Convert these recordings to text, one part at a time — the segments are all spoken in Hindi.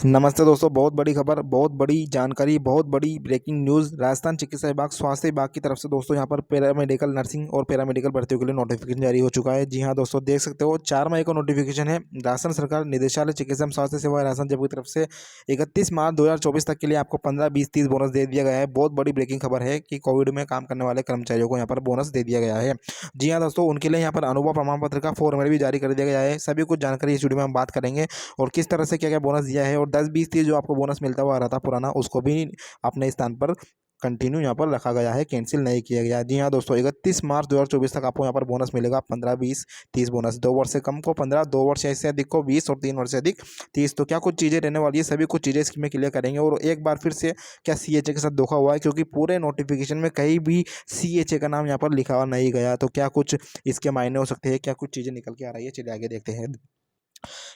नमस्ते दोस्तों, बहुत बड़ी खबर, बहुत बड़ी जानकारी, बहुत बड़ी ब्रेकिंग न्यूज़। राजस्थान चिकित्सा विभाग, स्वास्थ्य विभाग की तरफ से दोस्तों यहाँ पर पैरामेडिकल नर्सिंग और पैरामेडिकल भर्तियों के लिए नोटिफिकेशन जारी हो चुका है। जी हाँ दोस्तों, देख सकते हो 4 मई को नोटिफिकेशन है। राजस्थान सरकार निदेशालय चिकित्सा एवं स्वास्थ्य सेवा राजस्थान जयपुर की तरफ से 31 मार्च 2024 तक के लिए आपको 15, 20, 30 बोनस दे दिया गया है। बहुत बड़ी ब्रेकिंग खबर है कि कोविड में काम करने वाले कर्मचारियों को यहाँ पर बोनस दे दिया गया है। जी हाँ दोस्तों, उनके लिए यहाँ पर अनुभव प्रमाण पत्र का फॉर्मेट भी जारी कर दिया गया है। सभी कुछ जानकारी इस वीडियो में हम बात करेंगे और किस तरह से क्या क्या बोनस दिया है, और 10, 20, 30 जो आपको बोनस मिलता हुआ आ रहा था पुराना, उसको भी अपने स्थान पर कंटिन्यू यहाँ पर रखा गया है, कैंसिल नहीं किया गया। जी हाँ दोस्तों, 31 मार्च 2024 तक आपको यहाँ पर बोनस मिलेगा 15, 20, 30 बोनस। 2 वर्ष से कम को 15, 2 वर्ष से अधिक को 20 और 3 वर्ष से अधिक 30। तो क्या कुछ चीज़ें रहने वाली है, सभी कुछ चीज़ें इसमें क्लियर करेंगे। और एक बार फिर से क्या सीएचए के साथ धोखा हुआ है, क्योंकि पूरे नोटिफिकेशन में कहीं भी सीएचए का नाम यहाँ पर लिखा हुआ नहीं गया। तो क्या कुछ इसके मायने हो सकते हैं, क्या कुछ चीज़ें निकल के आ रही है, चलिए आगे देखते हैं।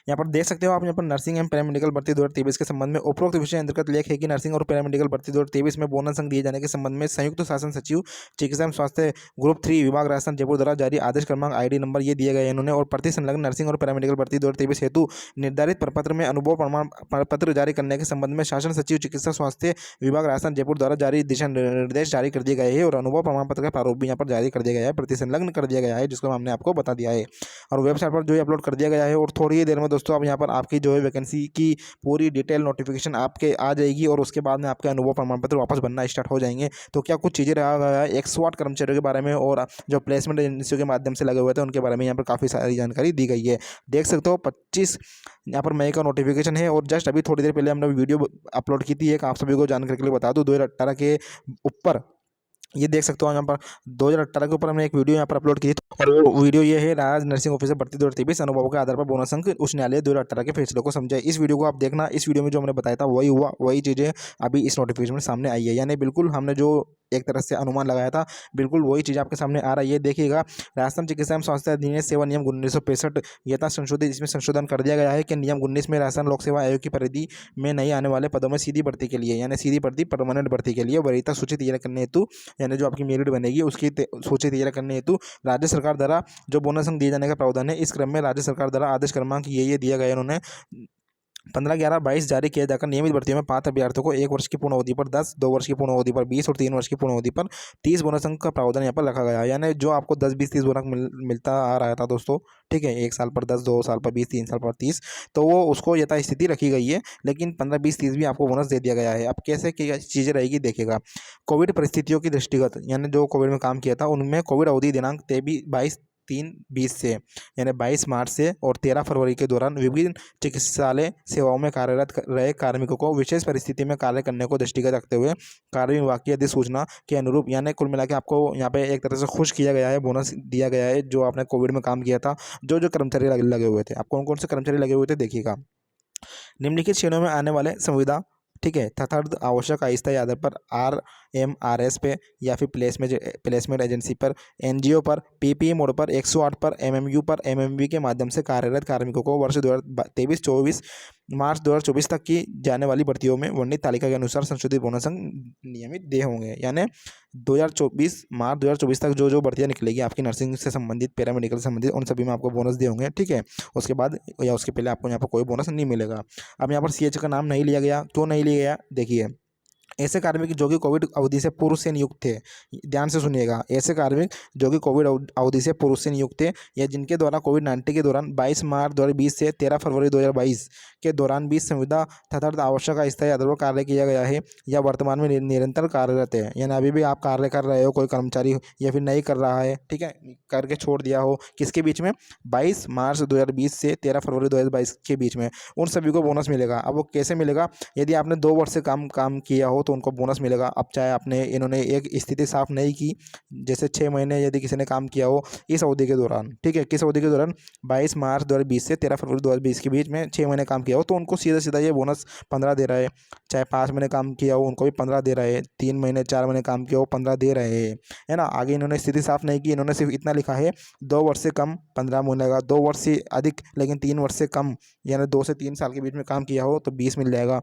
यहाँ पर देख सकते हो आप, यहाँ पर नर्सिंग एवं पैरामेडिकल भर्ती 2023 के संबंध में उपरोक्त विषय अंतर्गत लेख है कि नर्सिंग और पैरामेडिकल भर्ती 2023 में बोनस अंक दिए जाने के संबंध में संयुक्त शासन सचिव चिकित्सा एवं स्वास्थ्य ग्रुप 3 विभाग राजस्थान जयपुर द्वारा जारी आदेश क्रमांक आईडी नंबर ये दिए गए इन्होंने, और प्रति संलग्न नर्सिंग और पैरामेडिकल भर्ती 2023 हेतु निर्धारित प्रपत्र में अनुभव प्रमाण पत्र जारी करने के संबंध में शासन सचिव चिकित्सा स्वास्थ्य विभाग राजस्थान जयपुर द्वारा जारी दिशा निर्देश जारी कर दिए गए हैं, और अनुभव प्रमाण पत्र का प्रारूप भी यहाँ पर जारी कर दिया गया है, प्रति संलग्न कर दिया गया है, जिसको हमने आपको बता दिया है और वेबसाइट पर जो है अपलोड कर दिया गया है। और थोड़ी ही देर में दोस्तों, अब यहाँ पर आपकी जो है वैकेंसी की पूरी डिटेल नोटिफिकेशन आपके आ जाएगी, और उसके बाद में आपके अनुभव प्रमाण पत्र वापस बनना स्टार्ट हो जाएंगे। तो क्या कुछ चीज़ें रहा गया है 108 कर्मचारियों के बारे में, और जो प्लेसमेंट एजेंसियों के माध्यम से लगे हुए थे उनके बारे में यहाँ पर काफ़ी सारी जानकारी दी गई है। देख सकते हो 25 यहाँ पर मई का नोटिफिकेशन है, और जस्ट अभी थोड़ी देर पहले हमने वीडियो अपलोड की थी एक, आप सभी को जानकारी के लिए बता दूँ। 2018 के ऊपर ये देख सकते हो, यहाँ पर 2018 के ऊपर हमने एक वीडियो यहाँ पर अपलोड की थी, और वो वीडियो ये है राज नर्सिंग ऑफिसर भर्ती 2023 अनुभव के आधार पर बोनस अंक उच्च न्यायालय 2018 के फैसले को समझे। इस वीडियो को आप देखना, इस वीडियो में जो हमने बताया था वही हुआ, वही चीज़ें अभी इस नोटिफिकेशन में सामने आई है। यानी बिल्कुल हमने जो एक तरह से अनुमान लगाया था, बिल्कुल वही चीज़ आपके सामने आ रही है। देखिएगा, राजस्थान चिकित्सा एवं स्वास्थ्य अधिनियम सेवा नियम 1965 यथा संशोधित, इसमें संशोधन कर दिया गया है कि नियम 19 में राजस्थान लोक सेवा आयोग की परिधि में नहीं आने वाले पदों में सीधी भर्ती के लिए, यानी सीधी भर्ती परमानेंट भर्ती के लिए वरीयता सूची तैयार करने हेतु, यानी जो आपकी मेरिट बनेगी उसकी सूची तैयार करने हेतु राज्य सरकार द्वारा जो बोनस अंक दिए जाने का प्रावधान है, इस क्रम में राज्य सरकार द्वारा आदेश क्रमांक ये दिया गया उन्होंने 15/11/22 जारी किया जाकर नियमित भर्तियों में पात्र अभ्यर्थियों को 1 वर्ष की पूर्ण अवधि पर 10, 2 वर्ष की पूर्ण अवधि पर 20 और 3 वर्ष की पूर्ण अवधि पर 30 बोनस अंक का प्रावधान यहाँ पर रखा गया है। यानी जो आपको 10, 20, 30 बोनस मिलता आ रहा था दोस्तों, ठीक है, 1 साल पर 10, 2 साल पर 20, 3 साल पर 30, तो वो उसको यथास्थिति रखी गई है, लेकिन 15, 20, 30 भी आपको बोनस दे दिया गया है। अब कैसे क्या चीज़ें रहेगी देखिएगा। कोविड परिस्थितियों की दृष्टिगत, यानी जो कोविड में काम किया था उनमें कोविड अवधि दिनांक 22/3/20 से, यानी 22 मार्च से और 13 फरवरी के दौरान विभिन्न चिकित्सालय सेवाओं में कार्यरत रहे कार्मिकों को विशेष परिस्थिति में कार्य करने को दृष्टिगत रखते हुए कार्य विभाग की अधिसूचना के अनुरूप, यानी कुल मिला के आपको यहाँ पे एक तरह से खुश किया गया है, बोनस दिया गया है। जो आपने कोविड में काम किया था, जो जो कर्मचारी लगे हुए थे, आप कौन कौन से कर्मचारी लगे हुए थे देखिएगा। निम्नलिखित श्रेणियों में आने वाले संविदा, ठीक है, तथा आवश्यक अस्थायी आधार पर RMRS पे या फिर प्लेसमेंट एजेंसी पर, एनजीओ पर, पीपीई मोड पर, 108 पर, एमएमयू पर, एमएमवी के माध्यम से कार्यरत कार्मिकों को वर्ष 2023-24 मार्च 2024 तक की जाने वाली भर्तियों में वर्णित तालिका के अनुसार संशोधित बोनस अंक नियमित दे होंगे। यानी 2024 मार्च 2024 तक जो जो भर्तियाँ निकलेगी आपकी नर्सिंग से संबंधित, पैरामेडिकल से संबंधित, उन सभी में आपको बोनस दे होंगे, ठीक है। उसके बाद या उसके पहले आपको यहाँ पर कोई बोनस नहीं मिलेगा। अब यहाँ पर सीएच का नाम नहीं लिया गया, क्यों नहीं लिया गया देखिए। ऐसे कार्मिक जो कि कोविड अवधि से पूर्व से नियुक्त थे, ध्यान से सुनिएगा, ऐसे कार्मिक जो कि कोविड अवधि से पूर्व से नियुक्त थे या जिनके द्वारा कोविड-19 के दौरान 22 मार्च 2020 से 13 फरवरी 2022 के दौरान भी संविदा तथा आवश्यक अस्थायी आधार पर कार्य किया गया है या वर्तमान में निरंतर कार्यरत है, यानी अभी भी आप कार्य कर रहे हो, कोई कर्मचारी या फिर नहीं कर रहा है, ठीक है, करके छोड़ दिया हो, किसके बीच में 22 मार्च 2020 से 13 फरवरी 2022 के बीच में, उन सभी को बोनस मिलेगा। अब वो कैसे मिलेगा, यदि आपने 2 वर्ष से काम किया हो तो उनको बोनस मिलेगा। अब चाहे आपने इन्होंने एक स्थिति साफ नहीं की, जैसे 6 महीने यदि किसी ने काम किया हो इस अवधि के दौरान, ठीक है, किस अवधि के दौरान 22 मार्च 2020 से 13 फरवरी 2020 के बीच में 6 महीने काम किया हो, तो उनको सीधा सीधा ये बोनस 15 दे रहा है। चाहे 5 महीने काम किया हो उनको भी 15 दे रहे हैं, 3 महीने 4 महीने काम किया हो 15 दे रहे हैं, है ना। आगे इन्होंने स्थिति साफ नहीं की, इन्होंने सिर्फ इतना लिखा है 2 वर्ष से कम 15 मिलेगा, 2 वर्ष से अधिक लेकिन 3 वर्ष से कम, यानी 2 से 3 साल के बीच में काम किया हो तो 20 मिल जाएगा,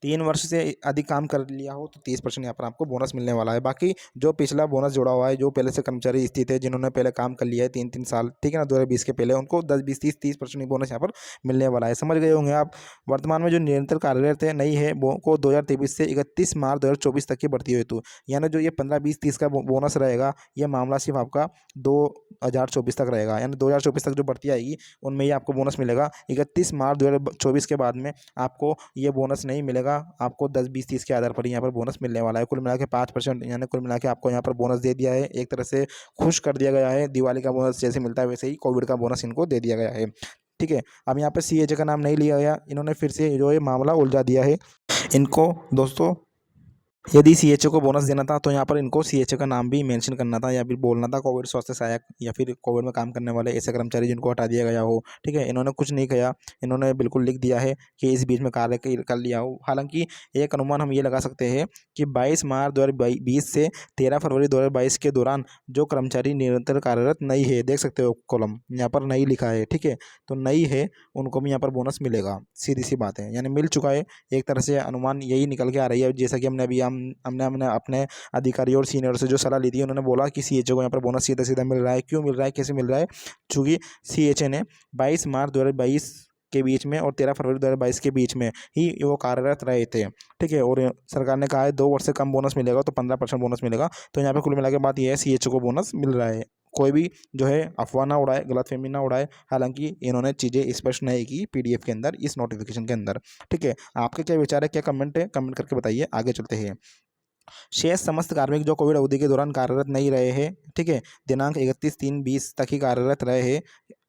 3 वर्ष से अधिक काम कर लिया हो तो 30% यहाँ पर आपको बोनस मिलने वाला है। बाकी जो पिछला बोनस जुड़ा हुआ है, जो पहले से कर्मचारी स्थित है, जिन्होंने पहले काम कर लिया है 3-3 साल, ठीक है ना, 2020 के पहले, उनको 10, 20, 30% बोनस यहाँ पर मिलने वाला है। समझ गए होंगे आप। वर्तमान में जो निरंतर कार्यरत है नहीं है वो को 2023 से 31 मार्च 2024 तक की भर्ती हेतु, यानी जो ये 15, 20, 30 का बोनस रहेगा, ये मामला सिर्फ आपका 2024 तक रहेगा। यानी 2024 तक जो भर्ती आएगी उनमें ही आपको बोनस मिलेगा। 31 मार्च 2024 के बाद में आपको ये बोनस नहीं मिलेगा। आपको 10, 20, 30 के आधार पर ही यहाँ पर बोनस मिलने वाला है। कुल मिला के 5%, यानी कुल मिला के आपको यहाँ पर बोनस दे दिया है। एक तरह से खुश कर दिया गया है। दिवाली का बोनस जैसे मिलता है वैसे ही कोविड का बोनस इनको दे दिया गया है। ठीक है, अब यहाँ पर सीएचए का नाम नहीं लिया गया, इन्होंने फिर से जो ये मामला उलझा दिया है इनको। दोस्तों, यदि सीएचओ को बोनस देना था तो यहाँ पर इनको सीएचओ का नाम भी मेंशन करना था, या फिर बोलना था कोविड स्वास्थ्य सहायक, या फिर कोविड में काम करने वाले ऐसे कर्मचारी जिनको हटा दिया गया हो। ठीक है, इन्होंने कुछ नहीं किया, इन्होंने बिल्कुल लिख दिया है कि इस बीच में कार्य कर लिया हो। हालांकि एक अनुमान हम ये लगा सकते हैं कि 22 मार्च 2020 से 13 फरवरी 2022 के दौरान जो कर्मचारी निरंतर कार्यरत नहीं है, देख सकते हो कॉलम यहाँ पर नहीं लिखा है, ठीक है, तो नहीं है उनको भी यहाँ पर बोनस मिलेगा। सीधी सी बात है, यानी मिल चुका है। एक तरह से अनुमान यही निकल के आ रही है, जैसा कि हमने अभी हमने अपने अधिकारियों और सीनियर से जो सलाह ली थी, उन्होंने बोला कि सीएचओ को यहाँ पर बोनस सीधा सीधा मिल रहा है। क्यों मिल रहा है, कैसे मिल रहा है? चूँकि सीएचए ने 22 मार्च 2022 के बीच में और 13 फरवरी 2022 के बीच में ही वो कार्यरत रहे थे। ठीक है, और सरकार ने कहा है 2 वर्ष से कम बोनस मिलेगा तो 15% बोनस मिलेगा। तो यहाँ पे कुल मिला के बात यह है, सीएचओ को बोनस मिल रहा है। कोई भी जो है अफवाह ना उड़ाए, गलतफहमी ना उड़ाए। हालांकि इन्होंने चीज़ें स्पष्ट नहीं की पीडीएफ के अंदर, इस नोटिफिकेशन के अंदर। ठीक है, आपके क्या विचार है, क्या कमेंट है, कमेंट करके बताइए। आगे चलते हैं। शेष समस्त कार्मिक जो कोविड अवधि के दौरान कार्यरत नहीं रहे हैं, ठीक है, दिनांक 31/3/20 तक ही कार्यरत रहे हैं,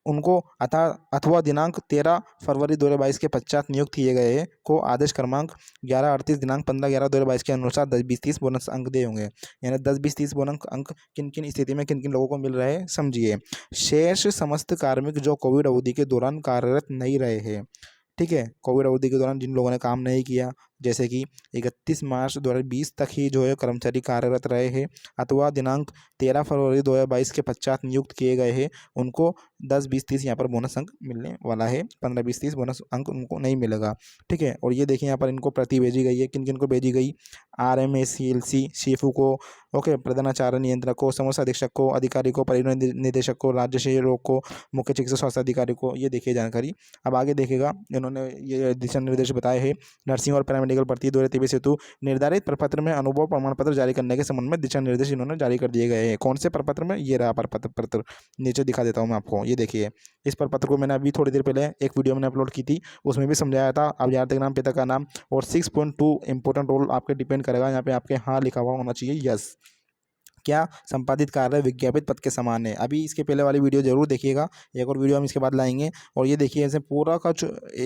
उनको अथवा दिनांक 13 फरवरी 2022 के पश्चात नियुक्त किए गए हैं को आदेश क्रमांक 1138 दिनांक 15/11/2022 के अनुसार 10, 20, 30 बोनस अंक दिए होंगे। यानी 10, 20, 30 बोनस अंक किन किन स्थिति में किन किन लोगों को मिल रहे हैं, समझिए। शेष समस्त कार्मिक जो कोविड अवधि के दौरान कार्यरत नहीं रहे हैं, ठीक है, कोविड अवधि के दौरान जिन लोगों ने काम नहीं किया, जैसे कि 31 मार्च 2020 तक ही जो है कर्मचारी कार्यरत रहे हैं, अथवा दिनांक 13 फरवरी 2022 के पश्चात नियुक्त किए गए हैं, उनको 10, 20, 30 यहाँ पर बोनस अंक मिलने वाला है। 15, 20, 30 बोनस अंक उनको नहीं मिलेगा। ठीक है, और ये देखिए यहाँ पर इनको प्रति भेजी गई है, किन किन को भेजी गई, RMACLC शीफू को, ओके, प्रधानाचार्य नियंत्रक को, समस्या अधीक्षक को, अधिकारी को, परिवहन निदेशक को, राज्य क्षय रोग को, मुख्य चिकित्सा स्वास्थ्य अधिकारी को। ये देखिए जानकारी। अब आगे देखेगा, इन्होंने ये दिशा निर्देश बताए हैं। नर्सिंग और पैरामेडिकल भर्ती 2023 हेतु निर्धारित प्रपत्र में अनुभव प्रमाण पत्र जारी करने के संबंध में दिशा निर्देश इन्होंने जारी कर दिए गए हैं। कौन से प्रपत्र में? ये रहा पत्र, नीचे दिखा देता हूँ मैं आपको। ये देखिए, इस प्रपत्र को मैंने अभी थोड़ी देर पहले एक वीडियो मैंने अपलोड की थी, उसमें भी समझाया था। अब यहाँ तक नाम, पिता का नाम और 6.2 इंपॉर्टेंट रोल आपके डिपेंड करेगा। यहाँ पे आपके हाँ लिखा हुआ होना चाहिए, यस। क्या संपादित कार्य विज्ञापित पद के समान है। अभी इसके पहले वाली वीडियो जरूर देखिएगा, एक और वीडियो हम इसके बाद लाएंगे। और ये देखिए, ऐसे पूरा का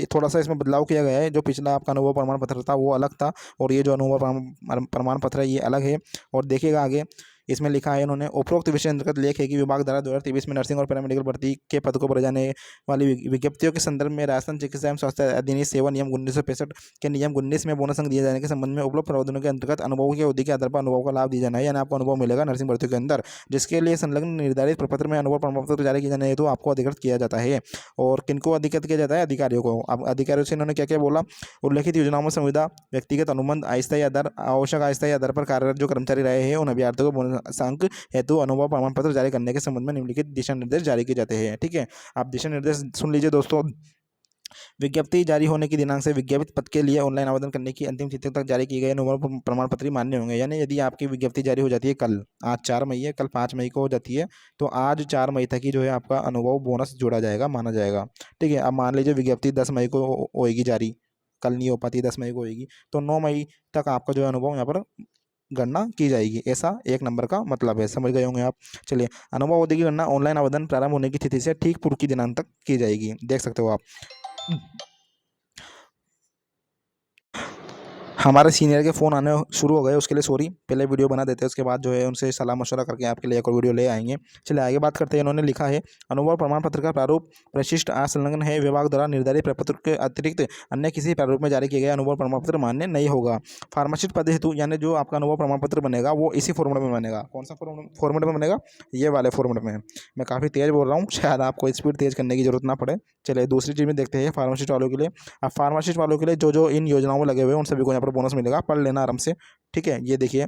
थोड़ा सा इसमें बदलाव किया गया है। जो पिछला आपका अनुभव प्रमाण पत्र था वो अलग था, और ये जो अनुभव प्रमाण पत्र है ये अलग है। और देखिएगा आगे, इसमें लिखा है इन्होंने, उपरोक्त विषय अंतर्गत लेख है कि विभाग द्वारा 2023 में नर्सिंग और पैरामेडिकल भर्ती के पद को भरे जाने वाली विज्ञप्तियों के संदर्भ में राजस्थान चिकित्सा एवं स्वास्थ्य अधिनियम सेवा नियम 1965 के नियम 19 में बोनस अंक दिए जाने के संबंध में उपलब्ध प्रावधानों के अंतर्गत अनुभव की अवधि के आधार पर अनुभव का लाभ दिया जाना है। यानी आपको अनुभव मिलेगा नर्सिंग भर्ती के अंदर, जिसके लिए संलग्न निर्धारित प्रपत्र में अनुभव प्रमाण पत्र जारी किए जाने हेतु आपको अधिकृत किया जाता है। और किनको अधिकृत किया जाता है? अधिकारियों को। अब अधिकारियों से इन्होंने क्या क्या बोला, उल्लेखित योजनाओं में संविदा, व्यक्तिगत अनुबंध, अस्थायी आधार, आवश्यक अस्थायी आधार पर कार्यरत जो कर्मचारी रहे हैं उन अभ्यर्थियों को बोनस अंक हेतु अनुभव प्रमाण पत्र जारी करने के संबंध में निम्नलिखित दिशा निर्देश जारी किए जाते हैं। ठीक है, आप दिशा निर्देश सुन लीजिए दोस्तों। विज्ञप्ति जारी होने की दिनांक से विज्ञापित पद के लिए ऑनलाइन आवेदन करने की अंतिम तिथि तक जारी किए गए अनुभव प्रमाण पत्र मान्य होंगे। यानी यदि आपकी विज्ञप्ति जारी हो जाती है कल, आज 4 मई है, कल 5 मई को हो जाती है, तो आज 4 मई तक ही जो है आपका अनुभव बोनस जोड़ा जाएगा, माना जाएगा। ठीक है, अब मान लीजिए विज्ञप्ति 10 मई को होएगी जारी, कल नहीं हो पाती, 10 मई को होएगी, तो 9 मई तक आपका जो है अनुभव यहाँ पर गणना की जाएगी। ऐसा 1 नंबर का मतलब है, समझ गए होंगे आप। चलिए, अनुभव अवधि की गणना ऑनलाइन आवेदन प्रारंभ होने की तिथि से ठीक पूर्व की दिनांक तक की जाएगी। देख सकते हो आप। हमारे सीनियर के फ़ोन आने शुरू हो गए, उसके लिए सॉरी। पहले वीडियो बना देते हैं, उसके बाद जो है उनसे सलाह मशवरा करके आपके लिए एक और वीडियो ले आएंगे। चलिए आगे बात करते हैं। इन्होंने लिखा है, अनुभव प्रमाण पत्र का प्रारूप प्रशिष्ट असंलग्न है, विभाग द्वारा निर्धारित प्रपत्र के अतिरिक्त अन्य किसी प्रारूप में जारी किया गया अनुभव प्रमाण पत्र मान्य नहीं होगा। फार्मासिस्ट पद हेतु यानी जो आपका अनुभव प्रमाण पत्र बनेगा वो इसी फॉर्मेट में बनेगा। कौन सा फॉर्मेट में बनेगा? ये वाले फॉर्मेट में। मैं काफ़ी तेज़ बोल रहा हूँ, शायद आपको स्पीड तेज़ करने की जरूरत ना पड़े। चलिए दूसरी चीज़ में देखते हैं फार्मासिस्ट वालों के लिए। अब फार्मासिस्ट वालों के लिए जो जो इन योजनाओं में लगे हुए हैं उन सभी को यहाँ पर बोनस मिलेगा, पढ़ लेना आराम से। ठीक है, ये देखिए,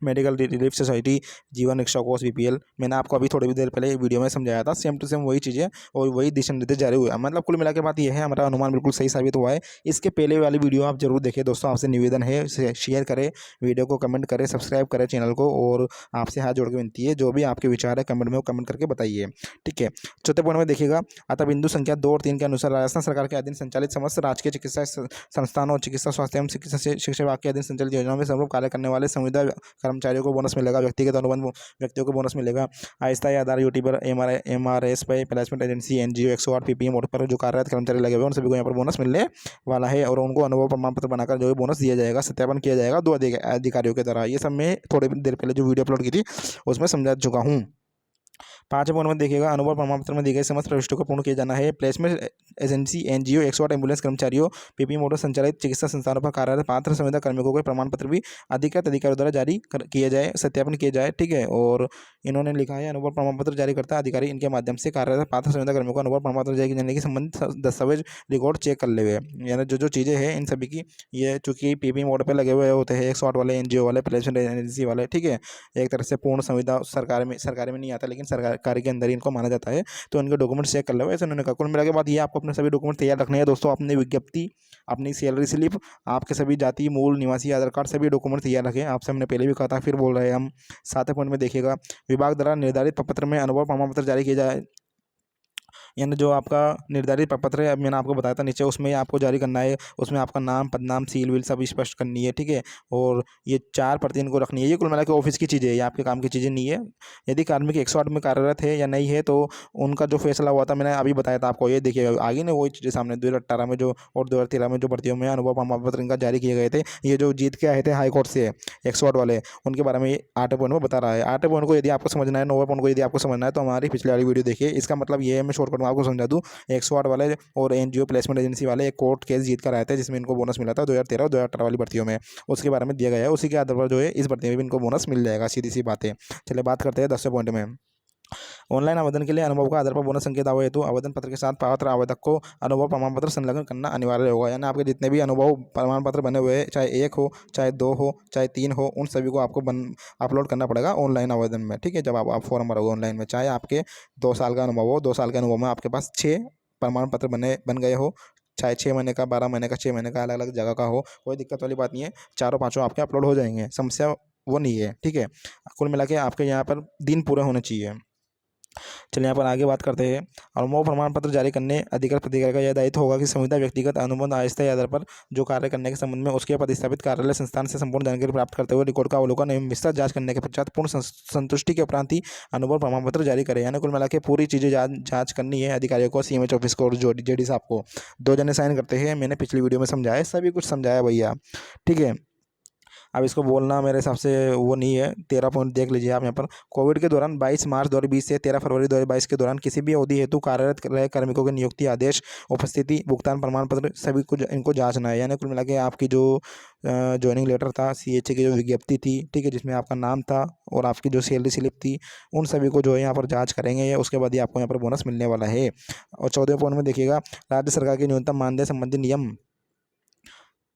मेडिकल रिलीफ सोसाइटी, जीवन रक्षा कोष, बीपीएल, मैंने आपको अभी थोड़ी देर पहले वीडियो में समझाया था, सेम टू सेम वही चीज़ें और वही दिशा निर्देश जारी हुए। मतलब कुल मिला के बात यह है, हमारा अनुमान बिल्कुल सही साबित हुआ है। इसके पहले वाली वीडियो आप जरूर देखिए दोस्तों, आपसे निवेदन है, शेयर करें वीडियो को, कमेंट करें, सब्सक्राइब करें चैनल को, और आपसे हाथ जोड़ के विनती है जो भी आपके विचार है कमेंट में वो कमेंट करके बताइए। ठीक है, चौथे पॉइंट में देखिएगा, अतः बिंदु संख्या 2 और 3 के अनुसार राजस्थान सरकार के अधीन संचालित समस्त राजकीय चिकित्सा संस्थानों और चिकित्सा स्वास्थ्य एवं शिक्षा विभाग के अधीन संचालित योजनाओं में समरूप कार्य करने वाले संविदा कर्मचारियों को बोनस मिलेगा। व्यक्तिगत अनुबंध व्यक्तियों को बोनस मिलेगा। अस्थायी आधार यूट्यूबर, एमआरएस पे, placement agency, NGO, 108 ppm mode पर जो कार्यरत कर्मचारी लगे हुए हैं उन सभी को यहाँ पर बोनस मिलने वाला है, और उनको अनुभव प्रमाण पत्र बनाकर जो बोनस दिया जाएगा, सत्यापन किया जाएगा 2 अधिकारियों के द्वारा। ये सब मैं थोड़ी देर पहले जो वीडियो अपलोड की थी उसमें समझा चुका हूँ। 5वें पॉइंट में देखिएगा, अनुभव प्रमाण पत्र में दी गई समस्त प्रविष्टियों को पूर्ण किया जाना है। प्लेसमेंट एजेंसी, एनजीओ, 108 एम्बुलेंस कर्मचारियों, पीपी मोटर संचालित चिकित्सा संस्थानों पर कार्यरत पात्र संविदा कर्मियों को प्रमाण पत्र भी अधिकृत अधिकारियों द्वारा जारी किया जाए, सत्यापन किया जाए। ठीक है, और इन्होंने लिखा है, अनुभव प्रमाण पत्र जारी करता अधिकारी इनके माध्यम से कार्यरत पात्र संविदा कर्मियों को अनुभव प्रमाण पत्र जारी करने की संबंधित दस्तावेज रिकॉर्ड चेक कर ले हुए, यानी जो जो चीज़ें हैं इन सभी की, ये चूंकि पीपी मोड पर लगे हुए होते हैं 108 वाले, एनजीओ वाले, प्लेसमेंट एजेंसी वाले। ठीक है, एक तरह से पूर्ण संविदा सरकार में नहीं आता, लेकिन सरकार के अंदर ही इनको माना जाता है, तो इनके डॉक्यूमेंट चेक कर लो। ऐसे उन्होंने कहा। कुल मिला के बाद ये आपको अपने सभी डॉक्यूमेंट तैयार रखने हैं दोस्तों, अपनी विज्ञप्ति, अपनी सैलरी स्लिप, आपके सभी जाति, मूल निवासी आधार कार्ड, सभी डॉक्यूमेंट तैयार रखें। आपसे हमने पहले भी कहा था, फिर बोल रहे हैं हम। 7वें पॉइंट में देखिएगा, विभाग द्वारा निर्धारित प्रपत्र में अनुभव प्रमाण पत्र जारी किया जाए, यानी जो आपका निर्धारित प्रपत्र है, अब मैंने आपको बताया था नीचे, उसमें आपको जारी करना है। उसमें आपका नाम, पदनाम, सील वील सब स्पष्ट करनी है। ठीक है, और ये 4 प्रति इनको रखनी है। ये कुल मिला के ऑफिस की चीज़ें है, ये आपके काम की चीज़ें नहीं है। यदि कार्मिक 108 में कार्यरत है या नहीं है, तो उनका जो फैसला हुआ था मैंने अभी बताया था आपको। ये देखिए आगे ने वही चीज़ें सामने 2018 में जो और 2013 में जो भर्तियों में अनुभव प्रमाण पत्र इनका जारी किए गए थे, ये जो जीत के आए थे हाई कोर्ट से 108 वाले, उनके बारे में 8वें पॉइंट में बता रहा है। 8वें पॉइंट को यदि आपको समझना है, 9वें पॉइंट को यदि आपको समझना है, तो हमारी पिछले वाली वीडियो देखिए। इसका मतलब ये है, मैं शॉर्टकट में आपको समझा दूँ, 108 वाले और एनजीओ, प्लेसमेंट एजेंसी वाले एक कोर्ट केस जीत कर आए थे, जिसमें इनको बोनस मिला था 2013 और 2018 वाली भर्तियों में, उसके बारे में दिया गया है। उसी के आधार पर जो है इस भर्ती में भी इनको बोनस मिल जाएगा, सीधी सी बात है। चलिए बात करते हैं 10वें पॉइंट में। ऑनलाइन आवेदन के लिए अनुभव का आधार पर बोनस संकेत दावे हेतु आवेदन पत्र के साथ पात्र आवेदक को अनुभव प्रमाण पत्र संलग्न करना अनिवार्य होगा। यानी आपके जितने भी अनुभव प्रमाण पत्र बने हुए हैं, चाहे 1 हो, चाहे 2 हो, चाहे 3 हो, उन सभी को आपको अपलोड करना पड़ेगा ऑनलाइन आवेदन में। ठीक है, जब आप फॉर्म भरोगे ऑनलाइन में, चाहे आपके 2 साल का अनुभव हो, 2 साल के अनुभव में आपके पास 6 प्रमाण पत्र बन गए हो, चाहे 6 महीने का, 12 महीने का, 6 महीने का, अलग अलग जगह का हो, कोई दिक्कत वाली बात नहीं है। चारों पाँचों आपके अपलोड हो जाएंगे, समस्या वो नहीं है। ठीक है, कुल मिला के आपके यहाँ पर दिन पूरे होने चाहिए। चलिए यहाँ पर आगे बात करते हैं। अनुभव प्रमाण पत्र जारी करने अधिकृत प्राधिकारी का यह दायित्व होगा कि संविदा व्यक्तिगत अनुबंध अस्थायी आधार पर जो कार्य करने के संबंध में उसके प्रतिस्थापित कार्यालय संस्थान से संपूर्ण जानकारी प्राप्त करते हुए रिकॉर्ड का अवलोकन एवं विस्तृत जांच करने के पश्चात पूर्ण संतुष्टि के उपरांत ही अनुभव प्रमाण पत्र जारी करें। यानी कुल मिला के पूरी चीज़ें जाँच करनी है अधिकारियों को, सीएमएच ऑफिस को और जेडी साहब को। 2 जने साइन करते हैं, मैंने पिछली वीडियो में समझाया, सभी कुछ समझाया भैया। ठीक है, अब इसको बोलना मेरे हिसाब से वो नहीं है। 13 पॉइंट देख लीजिए आप यहाँ पर। कोविड के दौरान 22 मार्च 2020 से 13 फरवरी 2022 के दौरान किसी भी अवधि हेतु कार्यरत रहे कार्मिकों के नियुक्ति आदेश, उपस्थिति, भुगतान प्रमाण पत्र सभी कुछ इनको जांचना है। यानी कुल मिला के आपकी जो ज्वाइनिंग लेटर था, सीएचए की जो विज्ञप्ति थी, ठीक है, जिसमें आपका नाम था और आपकी जो सैलरी स्लिप थी, उन सभी को जो है यहाँ पर जाँच करेंगे, उसके बाद ही आपको यहाँ पर बोनस मिलने वाला है। और 14वें पॉइंट में देखिएगा, राज्य सरकार के न्यूनतम मानदेय संबंधी नियम।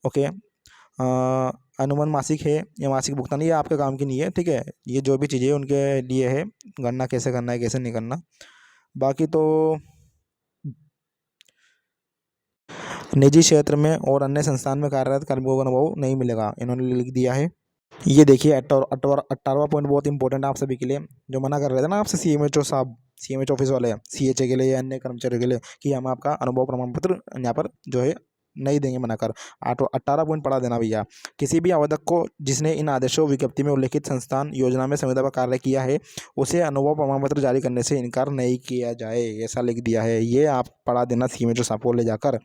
ओके, अनुमान मासिक है या मासिक भुगतान, ये आपके काम की नहीं है। ठीक है, ये जो भी चीज़ें उनके लिए है, गणना कैसे करना है कैसे नहीं करना। बाकी तो निजी क्षेत्र में और अन्य संस्थान में कार्यरत कार्मिकों का अनुभव नहीं मिलेगा, इन्होंने लिख दिया है। ये देखिए 18वां पॉइंट बहुत इंपॉर्टेंट है आप सभी के लिए, जो मना कर रहे थे ना आपसे सीएमएचओ साहब, सीएमएच ऑफिस वाले, सीएचए के लिए या अन्य कर्मचारियों के लिए, कि हम आपका अनुभव प्रमाण पत्र यहाँ पर जो है नहीं देंगे, मना कर। 18 पॉइंट पढ़ा देना भैया। किसी भी आवेदक को जिसने इन आदेशों विज्ञप्ति में उल्लिखित संस्थान योजना में संविदा पर कार्य किया है, उसे अनुभव प्रमाण पत्र जारी करने से इनकार नहीं किया जाए, ऐसा लिख दिया है। ये आप पढ़ा देना सीएमएचओ साहब को ले जाकर।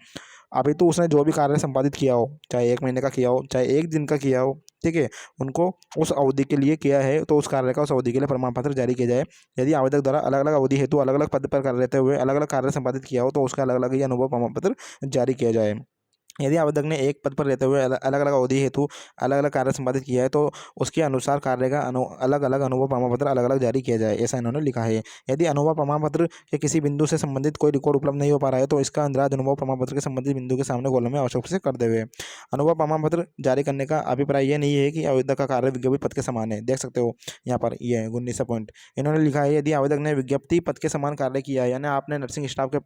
अभी तो उसने जो भी कार्य संपादित किया हो, चाहे 1 महीने का किया हो, चाहे 1 दिन का किया हो, ठीक है, उनको उस अवधि के लिए किया है तो उस कार्य का उस अवधि के लिए प्रमाण पत्र जारी किया जाए। यदि आवेदक द्वारा अलग अलग अवधि हेतु अलग अलग पद पर कार्य रहते हुए अलग अलग कार्य संपादित किया हो तो उसका अलग अलग ही अनुभव प्रमाण पत्र जारी किया जाए। यदि आवेदक ने एक पद पर रहते हुए अलग अलग अवधि हेतु अलग अलग कार्य संपादित किया है तो उसके अनुसार कार्य का अलग अलग अनुभव प्रमाण पत्र अलग अलग जारी किया जाए, ऐसा इन्होंने लिखा है। यदि अनुभव प्रमाण पत्र के किसी बिंदु से संबंधित कोई रिकॉर्ड उपलब्ध नहीं हो पा रहा है तो इसका अंतराज अनुभव प्रमाण पत्र के संबंधित बिंदु के सामने कॉलम में आवश्यक से कर देवे। अनुभव प्रमाण पत्र जारी करने का अभिप्राय यह नहीं है कि आवेदक का कार्य विज्ञापित पद के समान है। देख सकते हो यहाँ पर ये 19 पॉइंट इन्होंने लिखा है, यदि आवेदक ने विज्ञप्ति पद के समान कार्य किया है, यानी आपने नर्सिंग स्टाफ के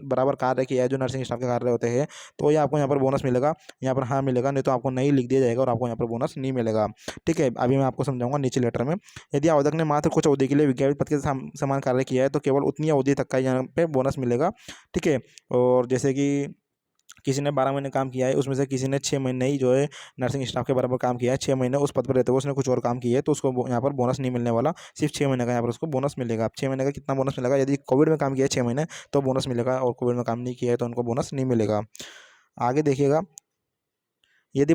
बराबर कार्य किया है जो नर्सिंग स्टाफ के कार्य होते हैं, तो ये आपको यहाँ पर बोनस मिलेगा। यहाँ पर हाँ मिलेगा, नहीं तो आपको नहीं लिख दिया जाएगा और आपको यहाँ पर बोनस नहीं मिलेगा। ठीक है, अभी मैं आपको समझाऊंगा नीचे लेटर में। यदि आवेदक ने मात्र कुछ अवधि के लिए विज्ञापित पद के समान कार्य किया है तो केवल उतनी अवधि तक का यहाँ पे बोनस मिलेगा। ठीक है, और जैसे कि किसी ने 12 महीने काम किया है, उसमें से किसी ने 6 महीने ही जो है नर्सिंग स्टाफ के बराबर काम किया है, 6 महीने उस पद पर रहते हुए उसने कुछ और काम किया है, तो उसको यहाँ पर बोनस नहीं मिलने वाला, सिर्फ 6 महीने का यहाँ पर उसको बोनस मिलेगा। अब 6 महीने का कितना बोनस मिलेगा, यदि कोविड में काम किया है 6 महीने तो बोनस मिलेगा, और कोविड में काम नहीं किया है तो उनको बोनस नहीं मिलेगा। आगे देखिएगा, यदि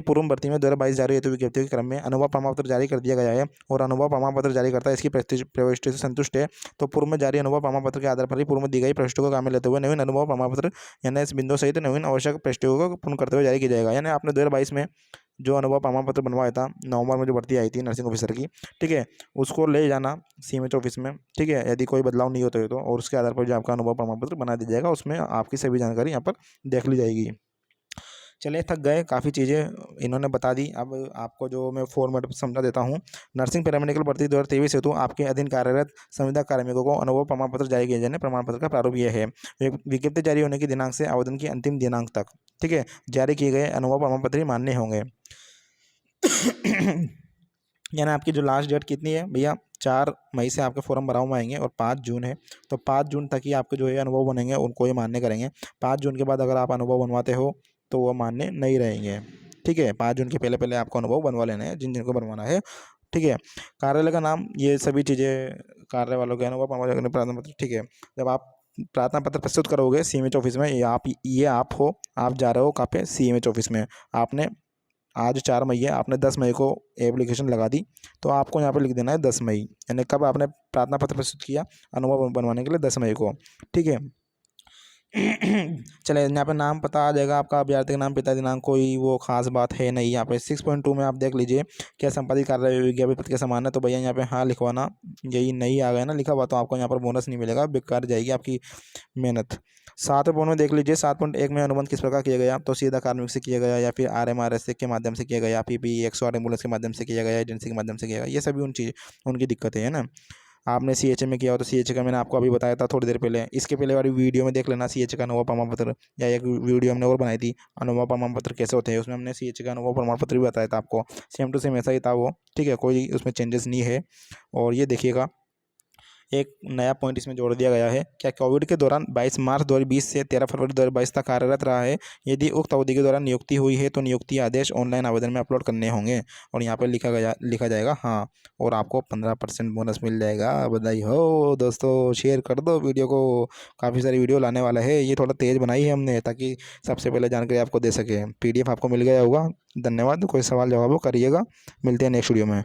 पूर्व भर्ती में 2022 जारी हेतु विज्ञप्तियों के क्रम में अनुभव प्रमाण पत्र जारी कर दिया गया है और अनुभव प्रमाण पत्र जारी करता है इसकी प्रविष्टि से संतुष्ट है तो पूर्व में जारी अनुभव प्रमाण पत्र के आधार पर ही पूर्व में दी गई प्रविष्टियों को काम में लेते हुए नवीन अनुभव प्रमाण पत्र यानी इस बिंदु सहित नवीन आवश्यक प्रविष्टियों को पूर्ण करते हुए जारी किया जाएगा। यानी आपने 2022 में जो अनुभव प्रमाण पत्र बनवाया था, नवंबर में जो भर्ती आई थी नर्सिंग ऑफिसर की, ठीक है, उसको ले जाना सीएमएच ऑफिस में, ठीक है, यदि कोई बदलाव नहीं होते तो, और उसके आधार पर जो आपका अनुभव प्रमाण पत्र बना दिया जाएगा उसमें आपकी सभी जानकारी यहाँ पर देख ली जाएगी। चलिए, थक गए, काफ़ी चीज़ें इन्होंने बता दी। अब आपको जो मैं फॉर्मेट समझा देता हूँ। नर्सिंग पैरामेडिकल भर्ती 2023 हेतु आपके अधीन कार्यरत संविदा कार्मिकों को अनुभव प्रमाण पत्र जारी किए जाने प्रमाण पत्र का प्रारूप यह है। विज्ञप्ति जारी होने की दिनांक से आवेदन की अंतिम दिनांक तक, ठीक है, जारी किए गए अनुभव प्रमाण पत्र ही मान्य होंगे। यानी आपकी जो लास्ट डेट कितनी है भैया, 4 मई से आपके फॉर्म भराव में आएंगे और 5 जून है, तो 5 जून तक ही आपके जो है अनुभव बनेंगे उनको ये मान्य करेंगे। 5 जून के बाद अगर आप अनुभव बनवाते हो तो वो मान्य नहीं रहेंगे। ठीक है, 5 जून के पहले पहले आपको अनुभव बनवा लेना है जिन जिनको बनवाना है। ठीक है, कार्यालय का नाम, ये सभी चीज़ें कार्य वालों के अनुभव प्रार्थना पत्र। ठीक है, जब आप प्रार्थना पत्र प्रस्तुत करोगे सीएमएच ऑफिस में, ये आप हो, आप जा रहे हो कहाँ पे, सीएमएच ऑफिस में। आपने आज 4 मई है, आपने 10 मई को एप्लीकेशन लगा दी, तो आपको यहाँ पे लिख देना है 10 मई, यानी कब आपने प्रार्थना पत्र प्रस्तुत किया अनुभव बनवाने के लिए, 10 मई को। ठीक है। चले, यहाँ पे नाम पता आ जाएगा आपका, अभ्यर्थी का नाम, पिता दिनांक, कोई वो खास बात है नहीं। यहाँ पे 6.2 में आप देख लीजिए, क्या संपादित कार्य विज्ञापित पद के समान है, तो भैया यहाँ पे हाँ लिखवाना, यही नहीं आ गया ना लिखा हुआ, तो आपको यहाँ पर बोनस नहीं मिलेगा, बेकार जाएगी आपकी मेहनत। 7 पॉइंट में देख लीजिए, 7.1 में अनुबंध किस प्रकार किया गया, तो सीधा कार्मिक से किया गया या फिर RMRS के माध्यम से किया गया, PPE 108 एम्बुलेंस के माध्यम से किया गया, एजेंसी के माध्यम से किया गया, ये सभी उनकी दिक्कतें है ना। आपने CHA में किया हो तो CHA का मैंने आपको अभी बताया था थोड़ी देर पहले, इसके पहले वाली वीडियो में देख लेना CHA का अनुभव प्रमाण पत्र, या एक वीडियो हमने और बनाई थी अनुभव प्रमाण पत्र कैसे होते हैं, उसमें हमने CHA का अनुभव प्रमाण पत्र भी बताया था आपको, सेम टू सेम ऐसा ही था वो। ठीक है, कोई उसमें चेंजेस नहीं है। और ये देखिएगा, एक नया पॉइंट इसमें जोड़ दिया गया है, क्या कोविड के दौरान 22 मार्च 2020 से 13 फरवरी 2022 तक कार्यरत रहा है, यदि उक्त अवधि के दौरान नियुक्ति हुई है तो नियुक्ति आदेश ऑनलाइन आवेदन में अपलोड करने होंगे, और यहाँ पर लिखा जाएगा हाँ, और आपको 15% बोनस मिल जाएगा। बधाई हो दोस्तों, शेयर कर दो वीडियो को, काफ़ी सारी वीडियो लाने वाला है, ये थोड़ा तेज़ बनाई है हमने ताकि सबसे पहले जानकारी आपको दे सके। PDF आपको मिल गया होगा। धन्यवाद, कोई सवाल जवाब हो करिएगा, मिलते हैं नेक्स्ट वीडियो में।